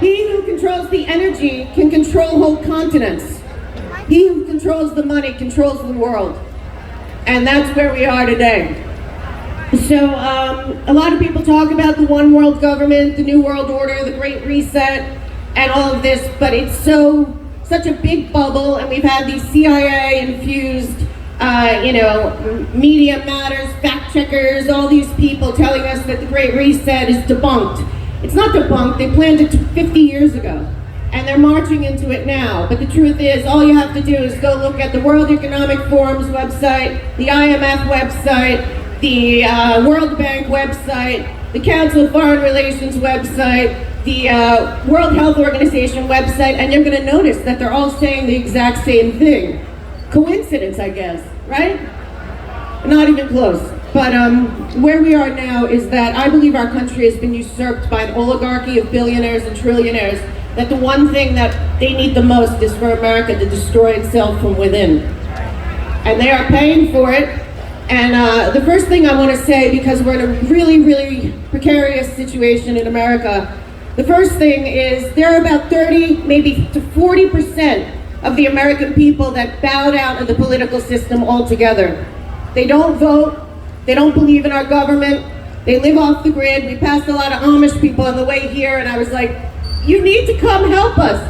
He who controls the energy can control whole continents. He who controls the money controls the world. And that's where we are today. So a lot of people talk about the one world government, the new world order, the great reset, and all of this, but it's such a big bubble, and we've had these CIA-infused, media matters, fact checkers, all these people telling us that the great reset is debunked. It's not debunked, they planned it 50 years ago, and they're marching into it now. But the truth is, all you have to do is go look at the World Economic Forum's website, the IMF website, the World Bank website, the Council of Foreign Relations website, the World Health Organization website, and you're going to notice that they're all saying the exact same thing. Coincidence, I guess, right? Not even close. But where we are now is that I believe our country has been usurped by an oligarchy of billionaires and trillionaires, that the one thing that they need the most is for America to destroy itself from within. And they are paying for it. And the first thing I want to say, because we're in a really, really precarious situation in America, the first thing is there are about 30, maybe to 40% of the American people that bowed out of the political system altogether. They don't vote, they don't believe in our government, they live off the grid. We passed a lot of Amish people on the way here, and I was like, you need to come help us.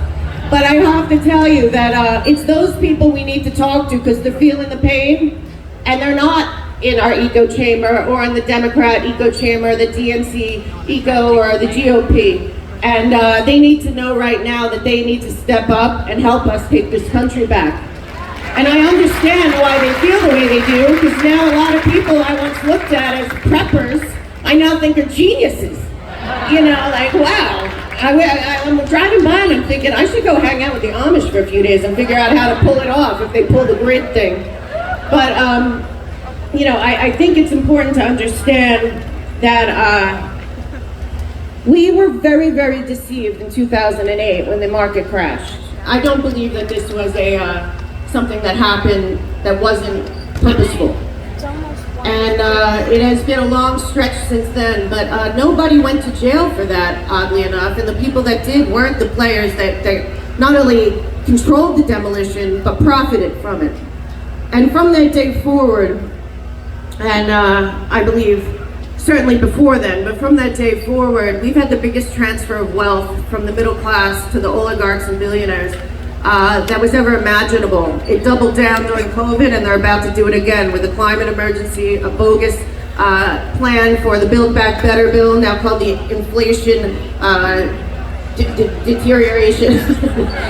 But I have to tell you that it's those people we need to talk to, because they're feeling the pain. And they're not in our eco chamber or in the Democrat eco chamber, the DNC eco, or the GOP. And they need to know right now that they need to step up and help us take this country back. And I understand why they feel the way they do, because now a lot of people I once looked at as preppers, I now think are geniuses. Like, wow. I'm driving by and I'm thinking, I should go hang out with the Amish for a few days and figure out how to pull it off if they pull the grid thing. But, I think it's important to understand that we were very, very deceived in 2008 when the market crashed. I don't believe that this was something that happened that wasn't purposeful. And it has been a long stretch since then, but nobody went to jail for that, oddly enough, and the people that did weren't the players that not only controlled the demolition, but profited from it. And from that day forward, and I believe certainly before then, but from that day forward, we've had the biggest transfer of wealth from the middle class to the oligarchs and billionaires that was ever imaginable. It doubled down during COVID, and they're about to do it again with a climate emergency, a bogus plan for the Build Back Better bill, now called the Inflation Deterioration,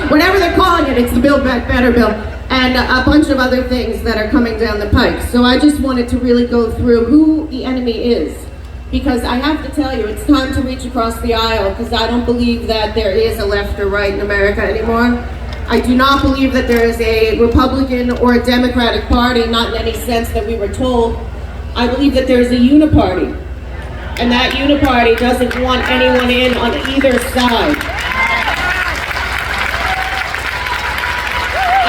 whatever they're calling it, it's the Build Back Better bill, and a bunch of other things that are coming down the pike. So I just wanted to really go through who the enemy is, because I have to tell you, it's time to reach across the aisle, because I don't believe that there is a left or right in America anymore. I do not believe that there is a Republican or a Democratic Party, not in any sense that we were told. I believe that there is a uniparty, and that uniparty doesn't want anyone in on either side.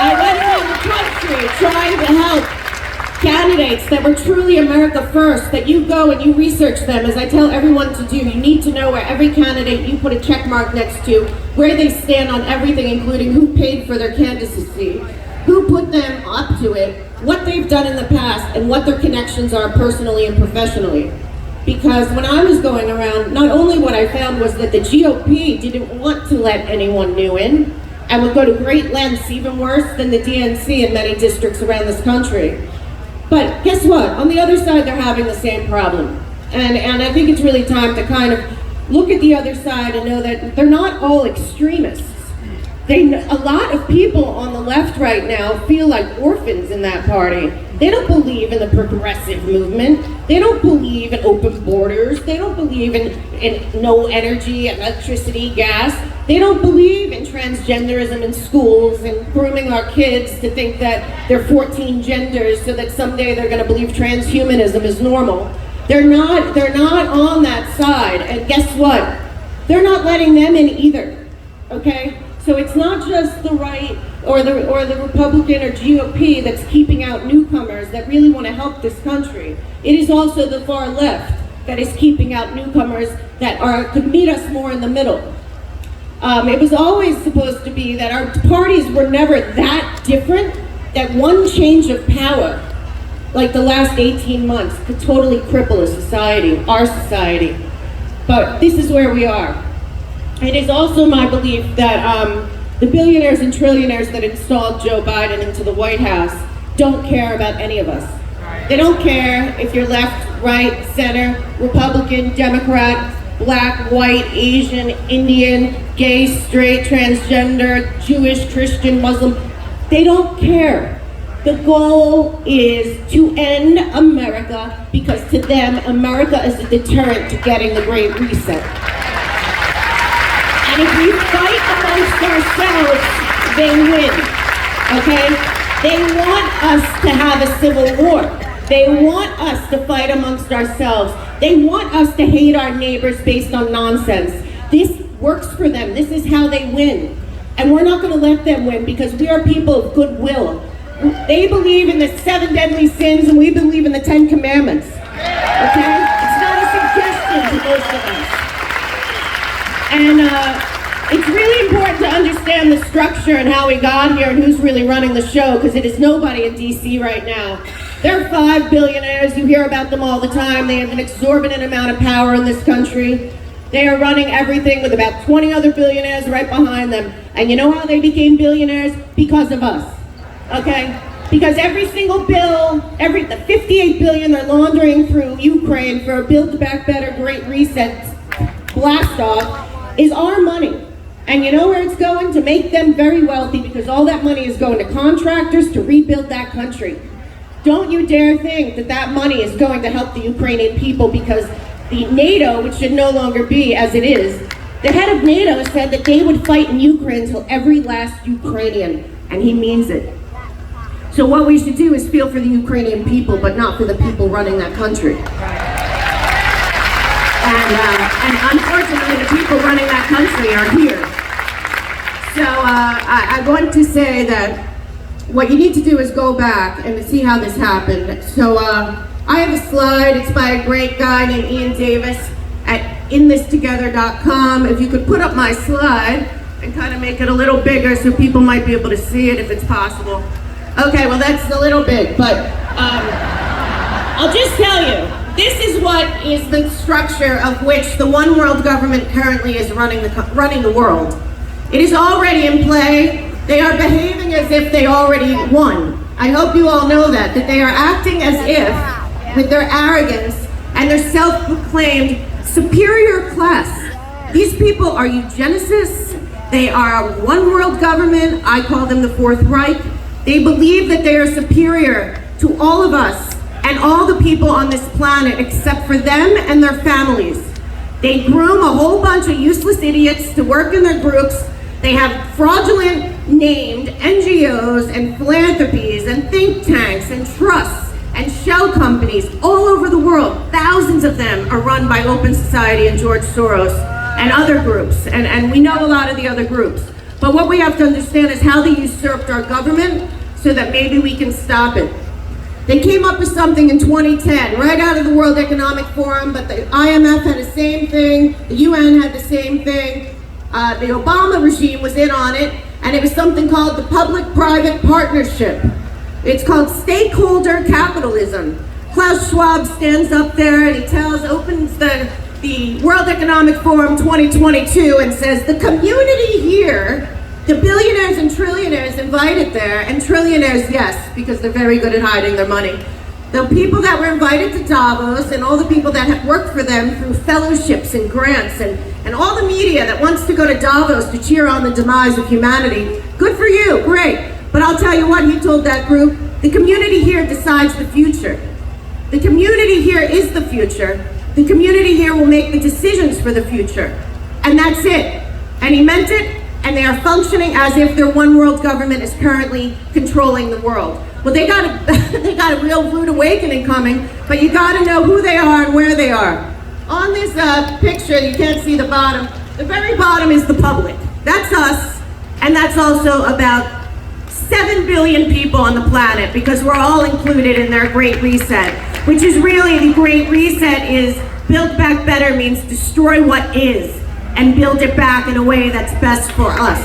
I went around the country trying to help candidates that were truly America first, that you go and you research them, as I tell everyone to do. You need to know where every candidate you put a check mark next to, where they stand on everything, including who paid for their candidacy, who put them up to it, what they've done in the past, and what their connections are personally and professionally. Because when I was going around, not only what I found was that the GOP didn't want to let anyone new in, and would go to great lengths, even worse than the DNC in many districts around this country. But guess what? On the other side, they're having the same problem. And I think it's really time to kind of look at the other side and know that they're not all extremists. A lot of people on the left right now feel like orphans in that party. They don't believe in the progressive movement. They don't believe in open borders. They don't believe in no energy, electricity, gas. They don't believe in transgenderism in schools and grooming our kids to think that they're 14 genders so that someday they're going to believe transhumanism is normal. They're not on that side. And guess what? They're not letting them in either. Okay? So it's not just the right or the Republican or GOP that's keeping out newcomers that really want to help this country. It is also the far left that is keeping out newcomers that could meet us more in the middle. It was always supposed to be that our parties were never that different, that one change of power, like the last 18 months, could totally cripple a society, our society. But this is where we are. It is also my belief that the billionaires and trillionaires that installed Joe Biden into the White House don't care about any of us. They don't care if you're left, right, center, Republican, Democrat, black, white, Asian, Indian, gay, straight, transgender, Jewish, Christian, Muslim. They don't care. The goal is to end America because to them, America is a deterrent to getting the Great Reset. And if we fight amongst ourselves, they win, okay? They want us to have a civil war. They want us to fight amongst ourselves. They want us to hate our neighbors based on nonsense. This works for them. This is how they win. And we're not going to let them win because we are people of goodwill. They believe in the 7 deadly sins and we believe in the 10 commandments. Okay? It's not a suggestion to most of us. And it's really important to understand the structure and how we got here and who's really running the show, because it is nobody in DC right now. There are 5 billionaires. You hear about them all the time. They have an exorbitant amount of power in this country. They are running everything with about 20 other billionaires right behind them. And you know how they became billionaires? Because of us, okay? Because every single bill, the 58 billion they're laundering through Ukraine for a Build Back Better Great Reset blast off is our money. And you know where it's going? To make them very wealthy, because all that money is going to contractors to rebuild that country. Don't you dare think that that money is going to help the Ukrainian people, because the NATO, which should no longer be as it is, the head of NATO said that they would fight in Ukraine until every last Ukrainian, and he means it. So what we should do is feel for the Ukrainian people, but not for the people running that country. And unfortunately, the people running that country are here. So I want to say that what you need to do is go back and see how this happened. So I have a slide. It's by a great guy named Ian Davis at inthistogether.com. If you could put up my slide and kind of make it a little bigger so people might be able to see it if it's possible. Okay, well that's a little big, but I'll just tell you, this is what is the structure of which the one world government currently is running the world. It is already in play. They are behaving as if they already won. I hope you all know that they are acting as if, with their arrogance and their self-proclaimed superior class. These people are eugenicists. They are a one world government. I call them the Fourth Reich. They believe that they are superior to all of us and all the people on this planet except for them and their families. They groom a whole bunch of useless idiots to work in their groups. They have fraudulent named NGOs and philanthropies and think tanks and trusts and shell companies all over the world. Thousands of them are run by Open Society and George Soros and other groups. And we know a lot of the other groups. But what we have to understand is how they usurped our government so that maybe we can stop it. They came up with something in 2010, right out of the World Economic Forum, but the IMF had the same thing, the UN had the same thing, the Obama regime was in on it, and it was something called the Public-Private Partnership. It's called stakeholder capitalism. Klaus Schwab stands up there and he opens the World Economic Forum 2022 and says, the community here, the billionaires and trillionaires invited there, and trillionaires, yes, because they're very good at hiding their money. The people that were invited to Davos and all the people that have worked for them through fellowships and grants and all the media that wants to go to Davos to cheer on the demise of humanity, good for you, great. But I'll tell you what, he told that group, the community here decides the future. The community here is the future. The community here will make the decisions for the future. And that's it. And he meant it, and they are functioning as if their one world government is currently controlling the world. Well, they got a real rude awakening coming, but you got to know who they are and where they are. On this picture, you can't see the bottom. The very bottom is the public. That's us, and that's also about 7 billion people on the planet, because we're all included in their Great Reset, which is really, the Great Reset is Build Back Better means destroy what is. and build it back in a way that's best for us.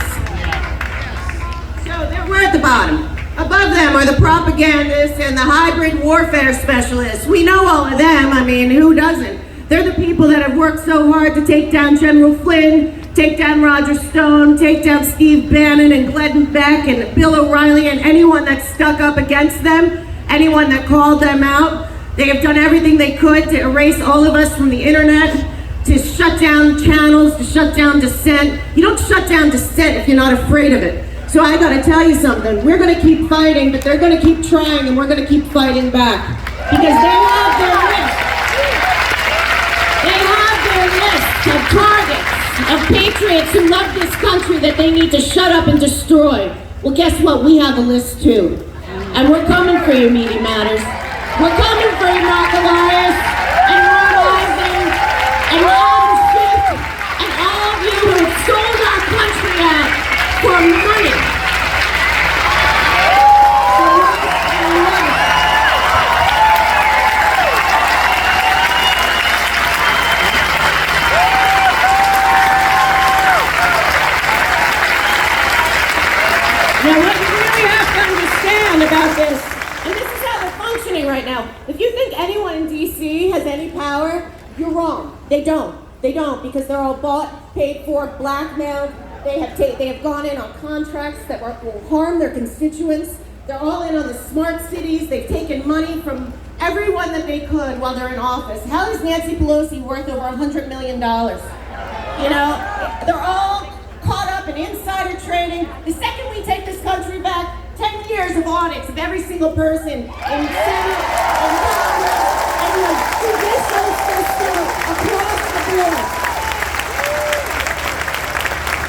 So we're at the bottom. Above them are the propagandists and the hybrid warfare specialists. We know all of them. I mean, who doesn't? They're the people that have worked so hard to take down General Flynn, take down Roger Stone, take down Steve Bannon and Glenn Beck and Bill O'Reilly and anyone that stuck up against them, anyone that called them out. They have done everything they could to erase all of us from the internet, to shut down channels, to shut down dissent. You don't shut down dissent if you're not afraid of it. So I gotta tell you something. We're gonna keep fighting, but they're gonna keep trying, and we're gonna keep fighting back. Because they have their list. They have their list of targets, of patriots who love this country that they need to shut up and destroy. Well, guess what? We have a list too. And we're coming for you, Media Matters. We're coming for you, Mark Elias, and Ron Eisen, and Robin Schiff, and all of you who have sold our country out for money. Now, what you really have to understand about this, and this is how they're functioning right now. If you think anyone in D.C. has any power, you're wrong. They don't. They don't, because they're all bought, paid for, blackmailed. They have gone in on contracts that will harm their constituents. They're all in on the smart cities. They've taken money from everyone that they could while they're in office. How is Nancy Pelosi worth over $100 million? You know, they're all caught up in insider trading. The second we take this country back, 10 years of audits of every single person in Senate and Congress and the judicial system across the board.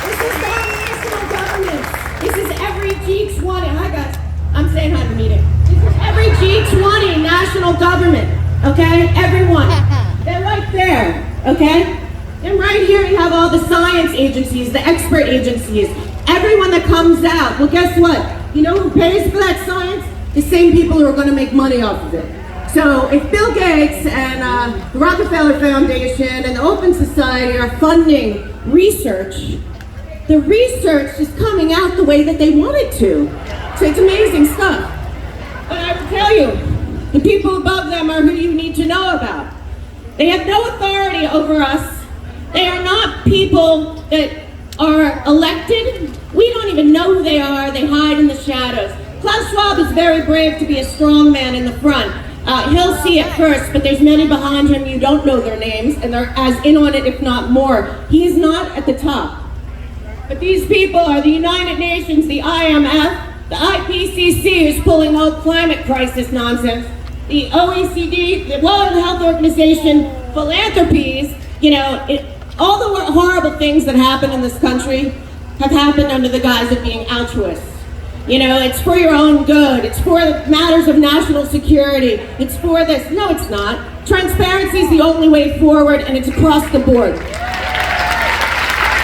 This is not national government. This is every G20. I'm saying hi to the meeting. This is every G20 national government, okay? Everyone. They're right there, okay? And right here you have all the science agencies, the expert agencies, everyone that comes out. Well, guess what? You know who pays for that science? The same people who are going to make money off of it. So if Bill Gates and the Rockefeller Foundation and the Open Society are funding research, the research is coming out the way that they want it to. So it's amazing stuff. But I will tell you, the people above them are who you need to know about. They have no authority over us. They are not people that are elected. We don't even know who they are. They hide in the shadows. Klaus Schwab is very brave to be a strong man in the front. He'll see it first, but there's many behind him you don't know their names, and they're as in on it, if not more. He is not at the top. But these people are the United Nations, the IMF, the IPCC, who's pulling all climate crisis nonsense, the OECD, the World Health Organization, philanthropies. You know, all the horrible things that happen in this country have happened under the guise of being altruists. You know, it's for your own good. It's for matters of national security. It's for this. No, it's not. Transparency is the only way forward, and it's across the board.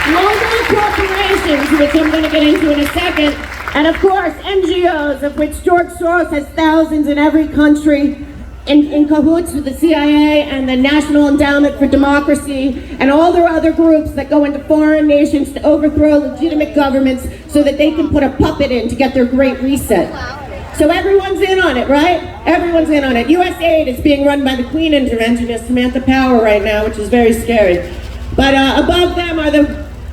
Global corporations, which I'm going to get into in a second, and of course NGOs, of which George Soros has thousands in every country, in cahoots with the CIA and the National Endowment for Democracy and all their other groups that go into foreign nations to overthrow legitimate governments so that they can put a puppet in to get their great reset. So everyone's in on it, right? Everyone's in on it. USAID is being run by the Queen interventionist Samantha Power right now, which is very scary. But above them are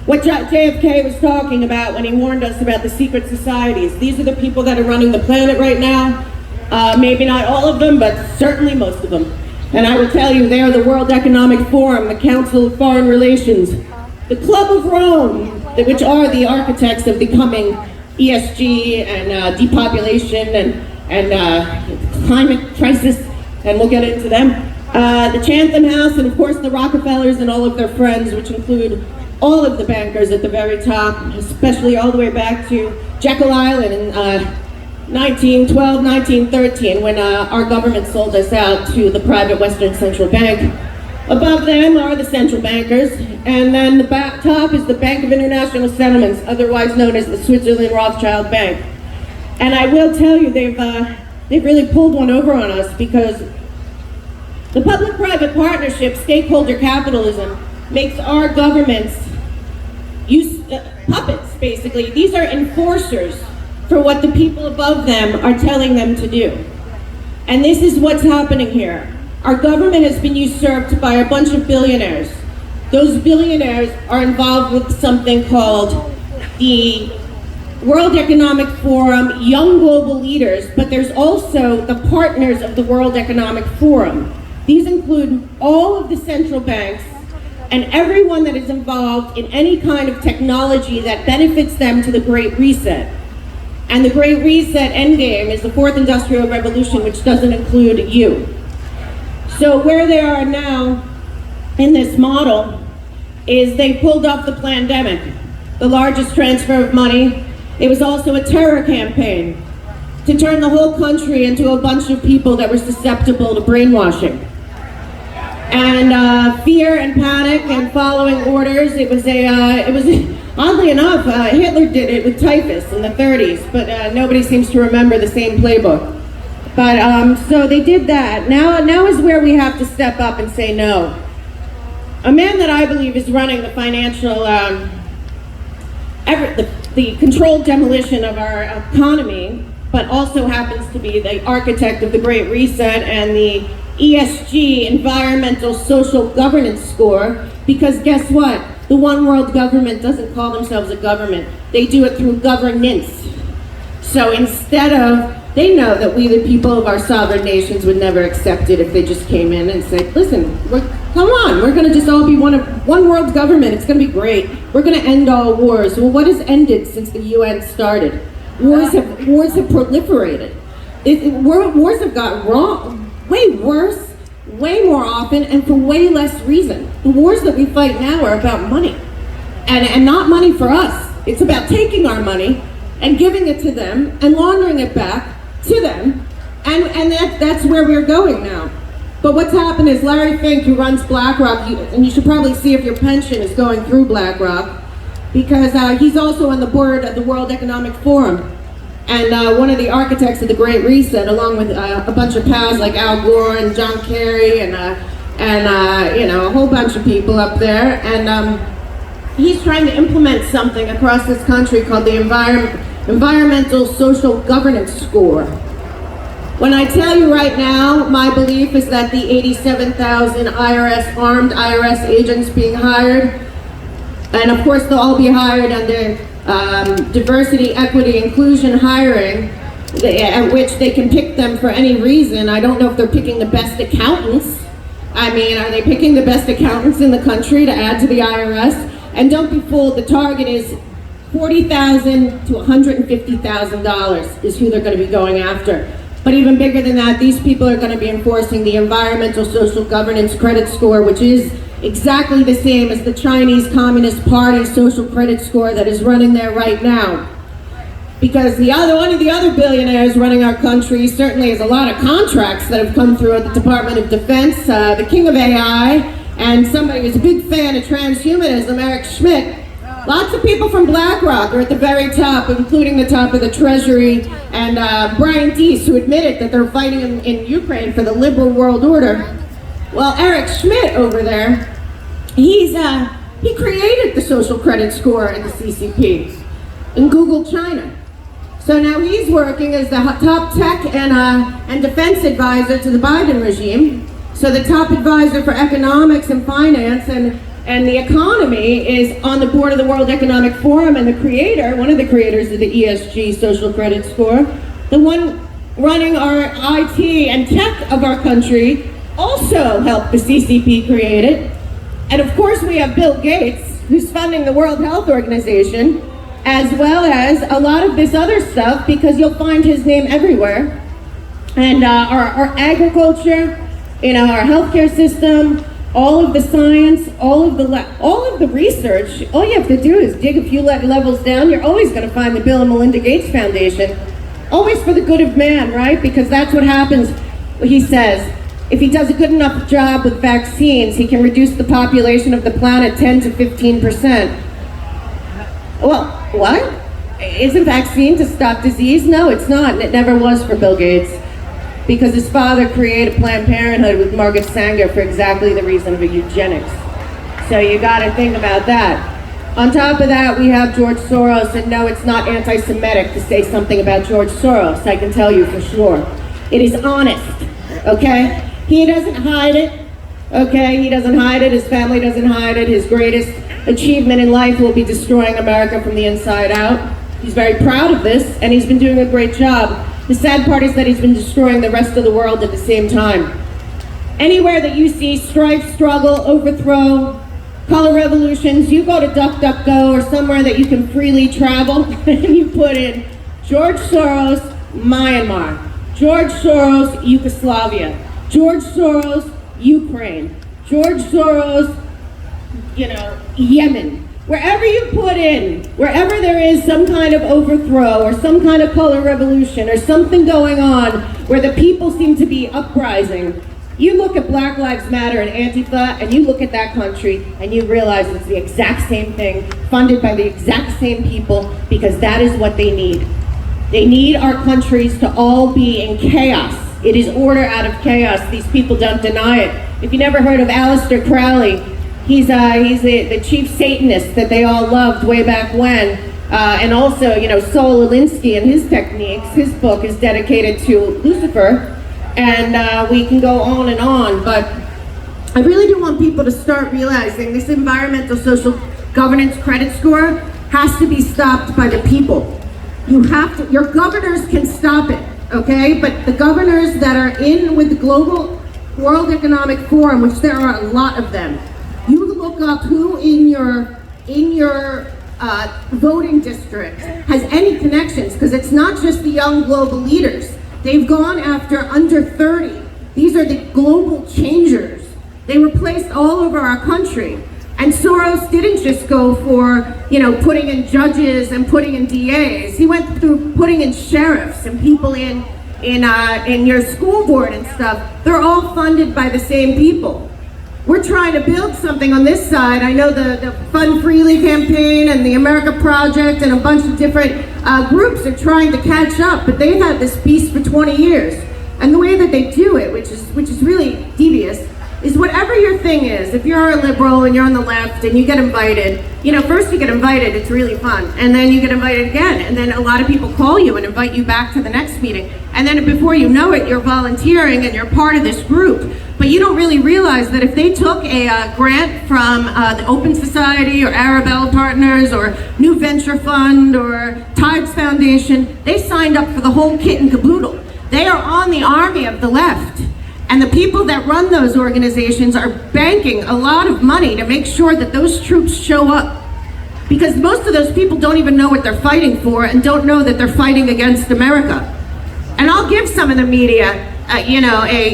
what JFK was talking about when he warned us about the secret societies. These are the people that are running the planet right now. Maybe not all of them, but certainly most of them. And I will tell you, they are the World Economic Forum, the Council of Foreign Relations, the Club of Rome, which are the architects of becoming ESG and depopulation and climate crisis, and we'll get into them. The Chatham House, and of course the Rockefellers and all of their friends, which include all of the bankers at the very top, especially all the way back to Jekyll Island in 1912, 1913, when our government sold us out to the private Western Central Bank. Above them are the central bankers, and then the top is the Bank of International Settlements, otherwise known as the Switzerland Rothschild Bank. And I will tell you, they've really pulled one over on us, because the public-private partnership, stakeholder capitalism, makes our governments puppets, basically. These are enforcers for what the people above them are telling them to do. And this is what's happening here. Our government has been usurped by a bunch of billionaires. Those billionaires are involved with something called the World Economic Forum, Young Global Leaders, but there's also the partners of the World Economic Forum. These include all of the central banks and everyone that is involved in any kind of technology that benefits them to the Great Reset. And the Great Reset endgame is the Fourth Industrial Revolution, which doesn't include you. So where they are now in this model is they pulled off the pandemic, the largest transfer of money. It was also a terror campaign to turn the whole country into a bunch of people that were susceptible to brainwashing. And fear and panic and following orders. It was oddly enough, Hitler did it with typhus in the 30s, but nobody seems to remember the same playbook. But so they did that. Now is where we have to step up and say no. A man that I believe is running the financial, the controlled demolition of our economy, but also happens to be the architect of the Great Reset and the ESG, Environmental Social Governance Score, because guess what? The one world government doesn't call themselves a government. They do it through governance. So instead of, they know that we, the people of our sovereign nations, would never accept it if they just came in and said, listen, come on, we're gonna just all be one world government, it's gonna be great. We're gonna end all wars. Well, what has ended since the UN started? Wars have proliferated. Wars have gotten wrong, way worse, way more often, and for way less reason. The wars that we fight now are about money, and not money for us. It's about taking our money and giving it to them and laundering it back to them, and that's where we're going now. But what's happened is Larry Fink, who runs BlackRock, and you should probably see if your pension is going through BlackRock, because he's also on the board of the World Economic Forum, and one of the architects of the Great Reset, along with a bunch of pals like Al Gore and John Kerry and a whole bunch of people up there, and he's trying to implement something across this country called the Environmental Social Governance Score. When I tell you right now, my belief is that the 87,000 armed IRS agents being hired, and of course they'll all be hired under diversity, equity, inclusion hiring, at which they can pick them for any reason. I don't know if they're picking the best accountants. I mean, are they picking the best accountants in the country to add to the IRS? And don't be fooled, the target is $40,000 to $150,000 is who they're going to be going after. But even bigger than that, these people are going to be enforcing the Environmental Social Governance Credit Score, which is exactly the same as the Chinese Communist Party social credit score that is running there right now. Because one of the other billionaires running our country certainly has a lot of contracts that have come through at the Department of Defense, the king of AI, and somebody who's a big fan of transhumanism, Eric Schmidt. Lots of people from BlackRock are at the very top, including the top of the Treasury, and Brian Deese, who admitted that they're fighting in Ukraine for the liberal world order. Well, Eric Schmidt over there, he created the social credit score in the CCP in Google China. So now he's working as the top tech and defense advisor to the Biden regime. So the top advisor for economics and finance and the economy is on the board of the World Economic Forum, and the creator, one of the creators of the ESG social credit score, the one running our IT and tech of our country, also helped the CCP create it. And of course we have Bill Gates, who's funding the World Health Organization, as well as a lot of this other stuff, because you'll find his name everywhere. And our agriculture, our healthcare system, all of the science, all of the research, all you have to do is dig a few levels down. You're always going to find the Bill and Melinda Gates Foundation, always for the good of man, right? Because that's what happens, he says. If he does a good enough job with vaccines, he can reduce the population of the planet 10 to 15%. Well, what? Isn't vaccine to stop disease? No, it's not, and it never was for Bill Gates. Because his father created Planned Parenthood with Margaret Sanger for exactly the reason of eugenics. So you gotta think about that. On top of that, we have George Soros, and no, it's not anti-Semitic to say something about George Soros, I can tell you for sure. It is honest, okay? He doesn't hide it, okay? He doesn't hide it, his family doesn't hide it. His greatest achievement in life will be destroying America from the inside out. He's very proud of this, and he's been doing a great job. The sad part is that he's been destroying the rest of the world at the same time. Anywhere that you see strife, struggle, overthrow, color revolutions, you go to DuckDuckGo or somewhere that you can freely travel, and you put in George Soros, Myanmar, George Soros, Yugoslavia, George Soros, Ukraine, George Soros, Yemen. Wherever you put in, wherever there is some kind of overthrow or some kind of color revolution or something going on where the people seem to be uprising, you look at Black Lives Matter and Antifa, and you look at that country, and you realize it's the exact same thing, funded by the exact same people, because that is what they need. They need our countries to all be in chaos. It is order out of chaos. These people don't deny it. If you never heard of Aleister Crowley, he's the chief Satanist that they all loved way back when. And also, Saul Alinsky and his techniques. His book is dedicated to Lucifer. And we can go on and on, but I really do want people to start realizing this environmental social governance credit score has to be stopped by the people. Your governors can stop it, okay? But the governors that are in with the Global World Economic Forum, which there are a lot of them, you look up who in your voting district has any connections, because it's not just the young global leaders. They've gone after under 30. These are the global changers. They were placed all over our country. And Soros didn't just go for, putting in judges and putting in DAs. He went through putting in sheriffs and people in your school board and stuff. They're all funded by the same people. We're trying to build something on this side. I know the Fund Freely campaign and the America Project and a bunch of different groups are trying to catch up, but they've had this beast for 20 years. And the way that they do it, which is really devious, is whatever your thing is. If you're a liberal and you're on the left and you get invited, first you get invited, it's really fun. And then you get invited again. And then a lot of people call you and invite you back to the next meeting. And then before you know it, you're volunteering and you're part of this group. But you don't really realize that if they took a grant from the Open Society or Arabella Partners or New Venture Fund or Tides Foundation, they signed up for the whole kit and caboodle. They are on the army of the left. And the people that run those organizations are banking a lot of money to make sure that those troops show up. Because most of those people don't even know what they're fighting for and don't know that they're fighting against America. And I'll give some of the media,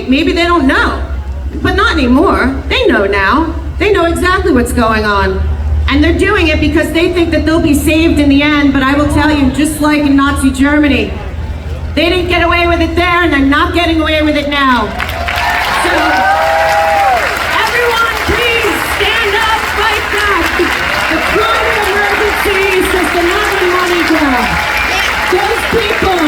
maybe they don't know, but not anymore. They know now. They know exactly what's going on. And they're doing it because they think that they'll be saved in the end, but I will tell you, just like in Nazi Germany, they didn't get away with it there, and they're not getting away with it now. So, everyone, please stand up, fight back. The climate emergency is just another money grab. Those people,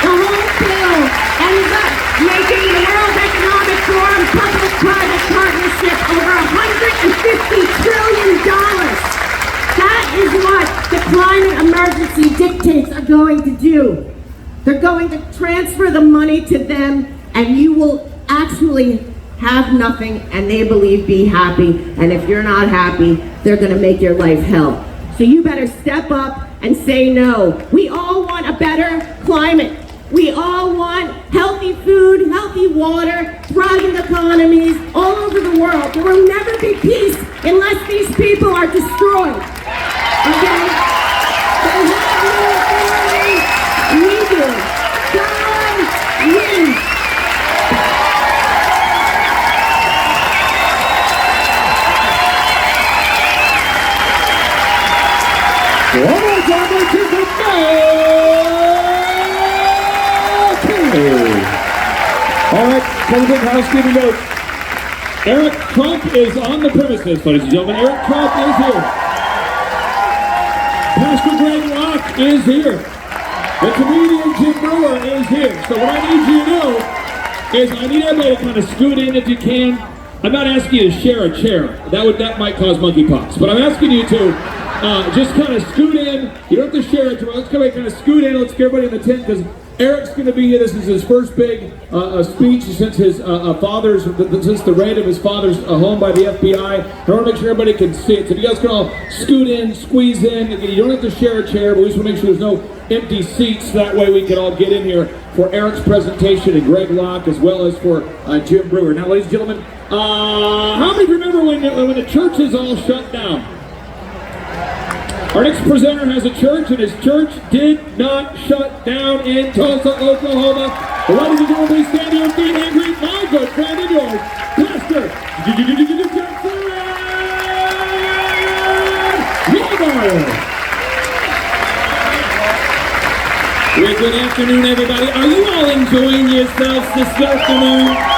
the whole bill ends up making the World Economic Forum public-private partnership over $150 trillion. That is what the climate emergency dictates are going to do. They're going to transfer the money to them, and you will actually have nothing, and they believe be happy. And if you're not happy, they're going to make your life hell. So you better step up and say no. We all want a better climate. We all want healthy food, healthy water, thriving economies all over the world. There will never be peace unless these people are destroyed. Okay? They have no authority. We do. God wins. One more time, let's hear for All right, one quick housekeeping note. Eric Trump is on the premises, ladies and gentlemen. Eric Trump is here. Pastor Greg Locke is here. The comedian Jim Brewer is here. So what I need you to know is I need everybody to kind of scoot in if you can. I'm not asking you to share a chair. That might cause monkeypox. But I'm asking you to just kind of scoot in. You don't have to share it. Let's go ahead and kind of scoot in. Let's get everybody in the tent because Eric's going to be here. This is his first big speech since his since the raid of his father's home by the FBI. I want to make sure everybody can see it. So if you guys can all scoot in, squeeze in. You don't have to share a chair, but we just want to make sure there's no empty seats. That way we can all get in here for Eric's presentation and Greg Locke as well as for Jim Brewer. Now, ladies and gentlemen, how many remember when the churches all shut down? Our next presenter has a church, and his church did not shut down in Tulsa, Oklahoma. Ladies and gentlemen, please stand to your feet and greet my good friend and yours, Pastor Well, good afternoon, everybody. Are you all enjoying yourselves this afternoon?